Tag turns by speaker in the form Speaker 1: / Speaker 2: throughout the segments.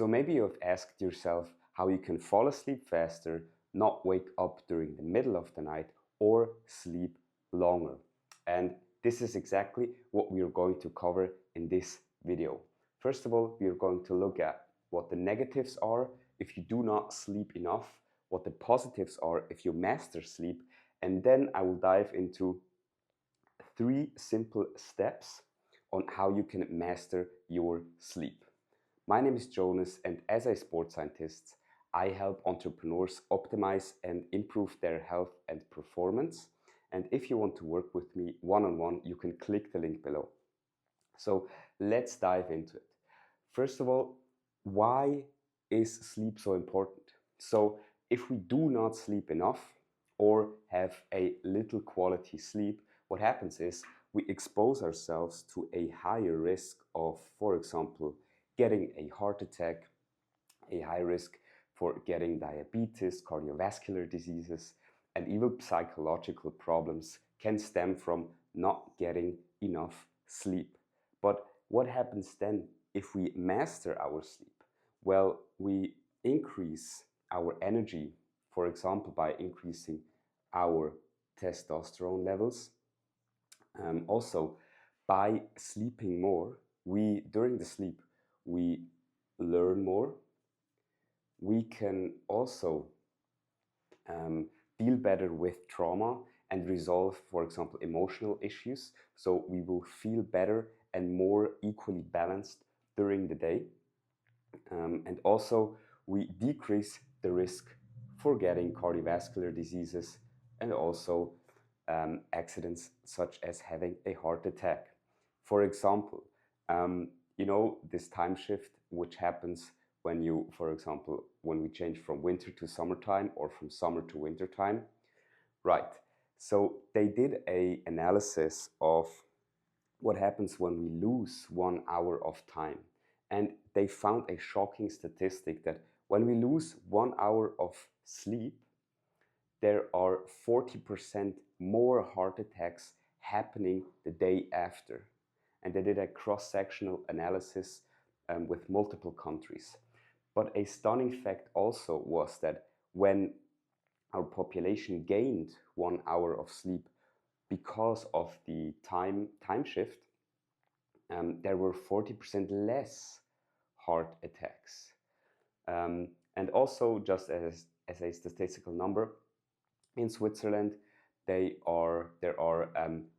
Speaker 1: So maybe you've asked yourself how you can fall asleep faster, not wake up during the middle of the night, or sleep longer. And this is exactly what we are going to cover in this video. First of all, we are going to look at what the negatives are if you do not sleep enough, what the positives are if you master sleep, and then I will dive into 3 simple steps on how you can master your sleep. My name is Jonas, and as a sports scientist, I help entrepreneurs optimize and improve their health and performance. And if you want to work with me one-on-one, you can click the link below. So let's dive into it. First of all, why is sleep so important? So if we do not sleep enough or have a little quality sleep, what happens is we expose ourselves to a higher risk of, for example, getting a heart attack, a high risk for getting diabetes, cardiovascular diseases, and even psychological problems can stem from not getting enough sleep. But what happens then if we master our sleep? Well, we increase our energy, for example, by increasing our testosterone levels. Also, by sleeping more, during the sleep, we learn more. We can also deal better with trauma and resolve, for example, emotional issues. So we will feel better and more equally balanced during the day. And also, we decrease the risk for getting cardiovascular diseases and also accidents such as having a heart attack. For example, this time shift which happens when you, for example, when we change from winter to summertime or from summer to winter time. Right. So they did an analysis of what happens when we lose 1 hour of time. And they found a shocking statistic that when we lose 1 hour of sleep, there are 40% more heart attacks happening the day after. And they did a cross-sectional analysis with multiple countries. But a stunning fact also was that when our population gained 1 hour of sleep because of the time shift, there were 40% less heart attacks. And also, just as a statistical number, in Switzerland, there are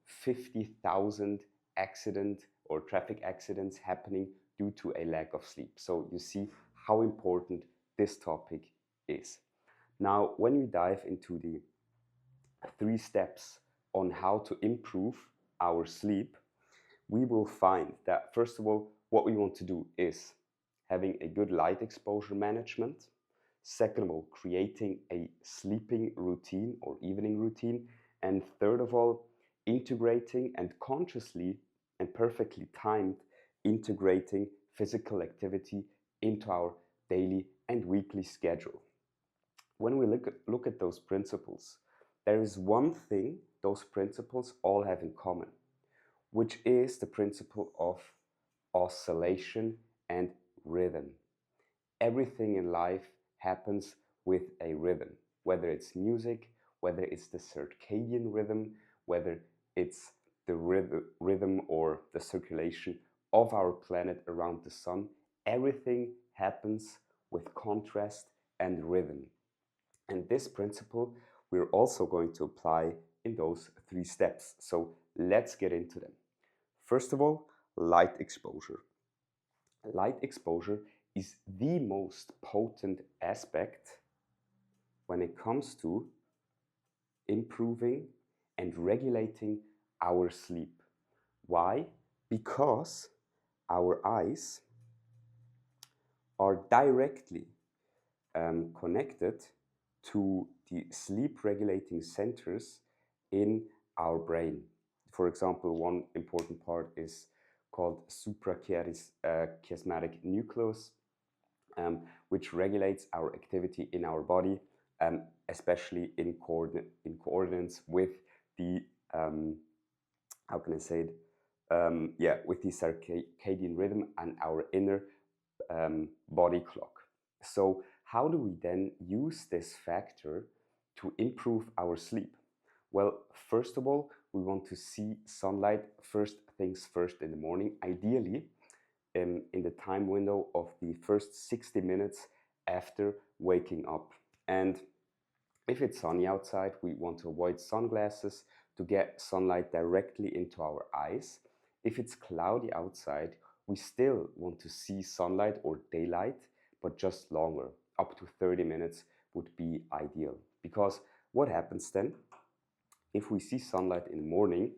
Speaker 1: 50,000 accident or traffic accidents happening due to a lack of sleep. So you see how important this topic is. Now, when we dive into the 3 steps on how to improve our sleep, we will find that, first of all, what we want to do is having a good light exposure management. Second of all, creating a sleeping routine or evening routine. And third of all, integrating and consciously and perfectly timed integrating physical activity into our daily and weekly schedule. When we look at those principles, there is one thing those principles all have in common, which is the principle of oscillation and rhythm. Everything in life happens with a rhythm, whether it's music, whether it's the circadian rhythm, whether it's the rhythm or the circulation of our planet around the sun. Everything happens with contrast and rhythm. And this principle we're also going to apply in those 3 steps. So let's get into them. First of all, light exposure. Light exposure is the most potent aspect when it comes to improving and regulating our sleep. Why? Because our eyes are directly connected to the sleep regulating centers in our brain. For example, one important part is called suprachiasmatic nucleus, which regulates our activity in our body, especially in coordinates with the how can I say it? With the circadian rhythm and our inner body clock. So how do we then use this factor to improve our sleep? Well, first of all, we want to see sunlight first things first in the morning, ideally in the time window of the first 60 minutes after waking up. And if it's sunny outside, we want to avoid sunglasses to get sunlight directly into our eyes. If it's cloudy outside, we still want to see sunlight or daylight, but just longer. Up to 30 minutes would be ideal. Because what happens then? If we see sunlight in the morning,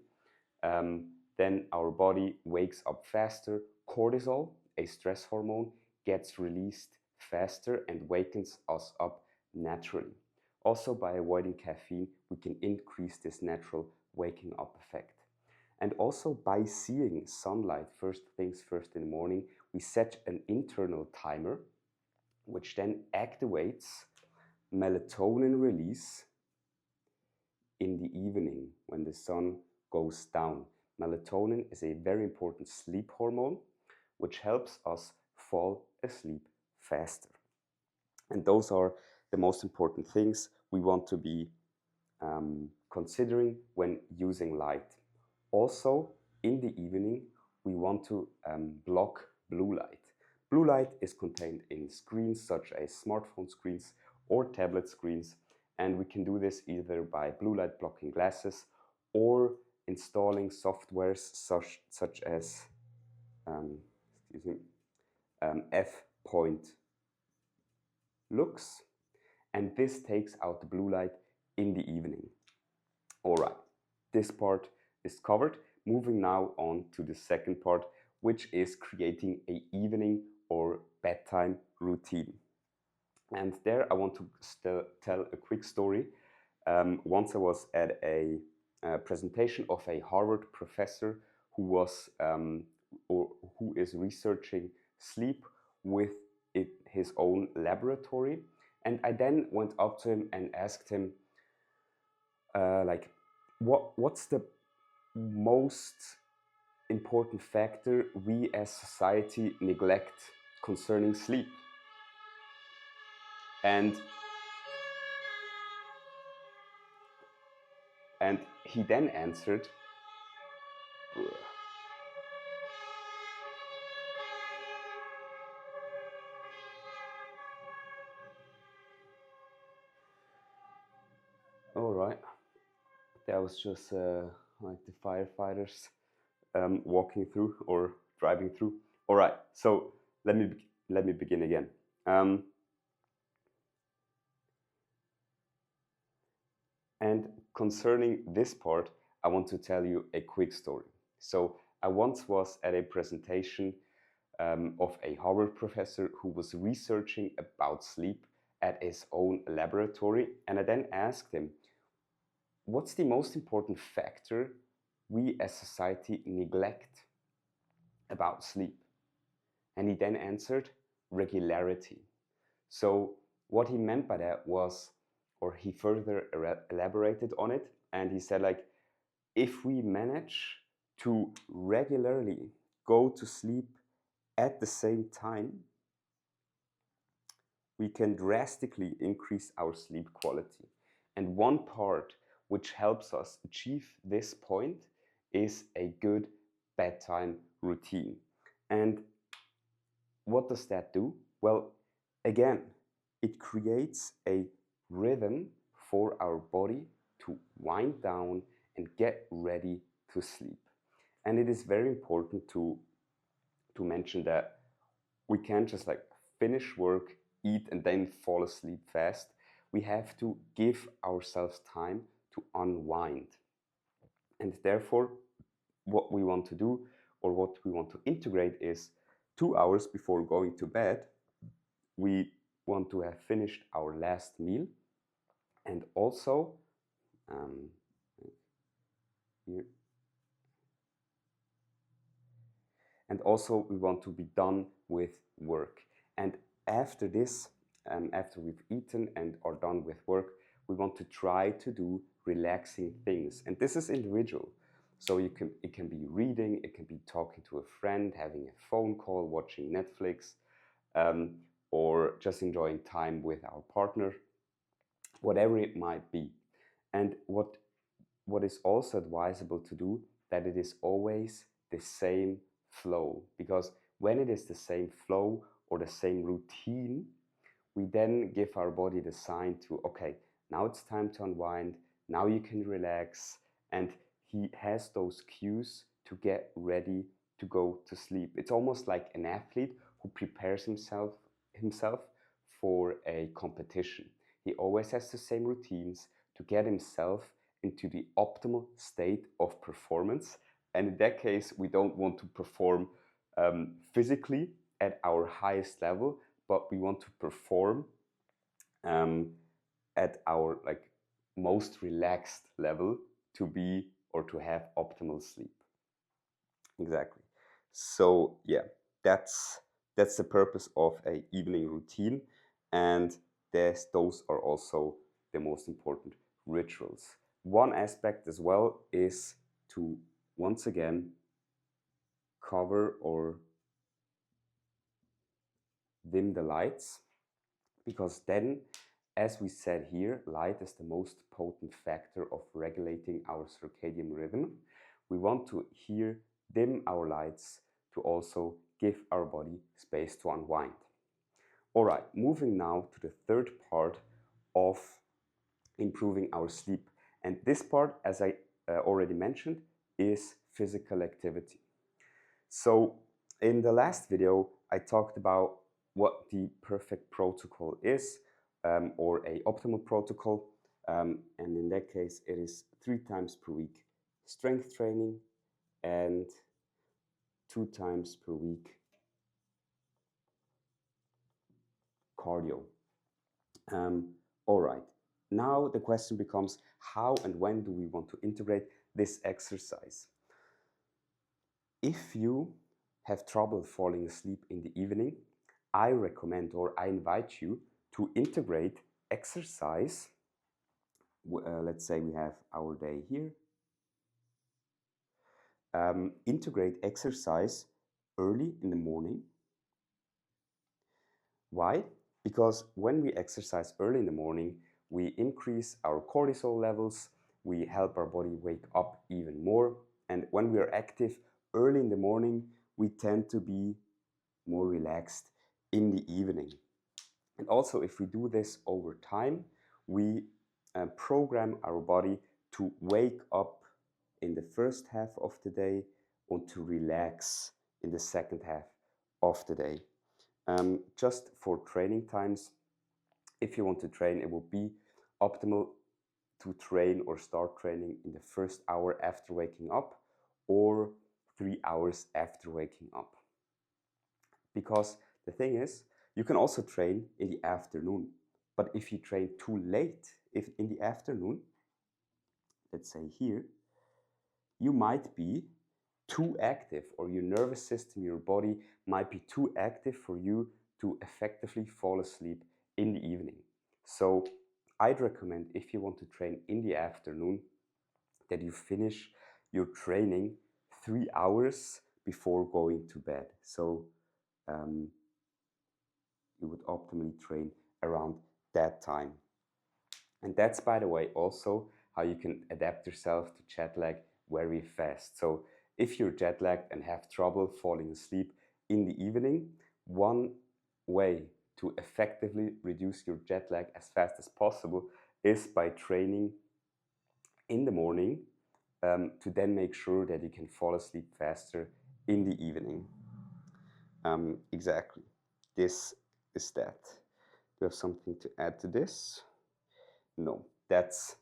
Speaker 1: then our body wakes up faster. Cortisol, a stress hormone, gets released faster and wakens us up naturally. Also, by avoiding caffeine, we can increase this natural waking up effect. And also by seeing sunlight first things first in the morning, we set an internal timer, which then activates melatonin release in the evening when the sun goes down. Melatonin is a very important sleep hormone, which helps us fall asleep faster. And those are the most important things we want to be considering when using light. Also, in the evening, we want to block blue light. Blue light is contained in screens such as smartphone screens or tablet screens, and we can do this either by blue light blocking glasses or installing softwares such as F-Point Lux, and this takes out the blue light in the evening. All right, this part is covered. Moving now on to the second part, which is creating an evening or bedtime routine. And there I want to tell a quick story. Once I was at a presentation of a Harvard professor who is researching sleep with his own laboratory. And I then went up to him and asked him, what's the most important factor we as society neglect concerning sleep? And he then answered, all right, that was just like the firefighters walking through or driving through. All right, so let me begin again. And concerning this part, I want to tell you a quick story. So I once was at a presentation of a Harvard professor who was researching about sleep at his own laboratory. And I then asked him, what's the most important factor we as society neglect about sleep? And he then answered, regularity. So what he meant by that was, or he further elaborated on it, and he said, like, if we manage to regularly go to sleep at the same time, we can drastically increase our sleep quality. And one part which helps us achieve this point is a good bedtime routine. And what does that do? Well, again, it creates a rhythm for our body to wind down and get ready to sleep. And it is very important to mention that we can't just like finish work, eat, and then fall asleep fast. We have to give ourselves time to unwind. And therefore, what we want to do or what we want to integrate is 2 hours before going to bed, we want to have finished our last meal, and also here. And also we want to be done with work. And after this, after we've eaten and are done with work, we want to try to do relaxing things. And this is individual. So it can be reading, it can be talking to a friend, having a phone call, watching Netflix, or just enjoying time with our partner, whatever it might be. And what is also advisable to do, that it is always the same flow, because when it is the same flow or the same routine, we then give our body the sign to, okay, now it's time to unwind, now you can relax, and he has those cues to get ready to go to sleep. It's almost like an athlete who prepares himself for a competition. He always has the same routines to get himself into the optimal state of performance. And in that case, we don't want to perform physically at our highest level, but we want to perform at our most relaxed level to be or to have optimal sleep. Exactly. So yeah, that's the purpose of a evening routine, and those are also the most important rituals. One aspect as well is to once again cover or dim the lights, because then, as we said here, light is the most potent factor of regulating our circadian rhythm. We want to here dim our lights to also give our body space to unwind. All right, moving now to the third part of improving our sleep. And this part, as I already mentioned, is physical activity. So in the last video, I talked about what the perfect protocol is, or a optimal protocol. And in that case, it is 3 times per week strength training and 2 times per week cardio. All right. Now the question becomes, how and when do we want to integrate this exercise? If you have trouble falling asleep in the evening, I recommend or I invite you to integrate exercise. Let's say we have our day here. Integrate exercise early in the morning. Why? Because when we exercise early in the morning, we increase our cortisol levels, we help our body wake up even more, and when we are active early in the morning, we tend to be more relaxed in the evening. And also, if we do this over time, we program our body to wake up in the first half of the day and to relax in the second half of the day. Just for training times, if you want to train, it would be optimal to train or start training in the first hour after waking up or 3 hours after waking up. Because the thing is, you can also train in the afternoon, but if you train too late, if in the afternoon, let's say here, you might be too active, or your nervous system, your body might be too active for you to effectively fall asleep in the evening. So I'd recommend, if you want to train in the afternoon, that you finish your training 3 hours before going to bed. So you would optimally train around that time. And that's, by the way, also how you can adapt yourself to jet lag very fast. So if you're jet lagged and have trouble falling asleep in the evening, one way to effectively reduce your jet lag as fast as possible is by training in the morning, to then make sure that you can fall asleep faster in the evening. Exactly. This is that. Do you have something to add to this? No, that's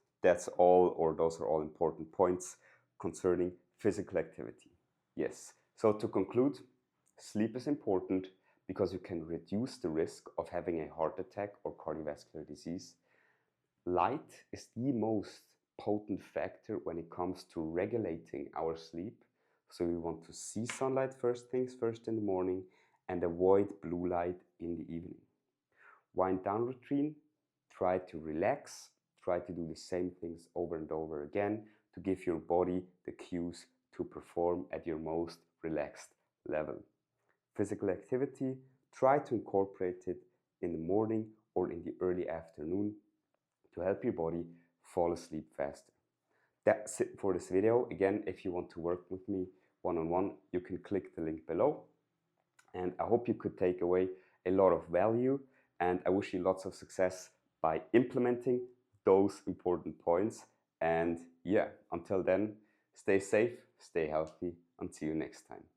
Speaker 1: all, or those are all important points concerning physical activity. Yes. So to conclude, sleep is important because you can reduce the risk of having a heart attack or cardiovascular disease. Light is the most potent factor when it comes to regulating our sleep. So we want to see sunlight first things first in the morning and avoid blue light in the evening. Wind down routine, try to relax, try to do the same things over and over again to give your body the cues to perform at your most relaxed level. Physical activity try to incorporate it in the morning or in the early afternoon to help your body fall asleep faster. That's it for this video. Again, if you want to work with me one-on-one, you can click the link below. And I hope you could take away a lot of value, and I wish you lots of success by implementing those important points. And yeah, until then, stay safe, stay healthy, and see you next time.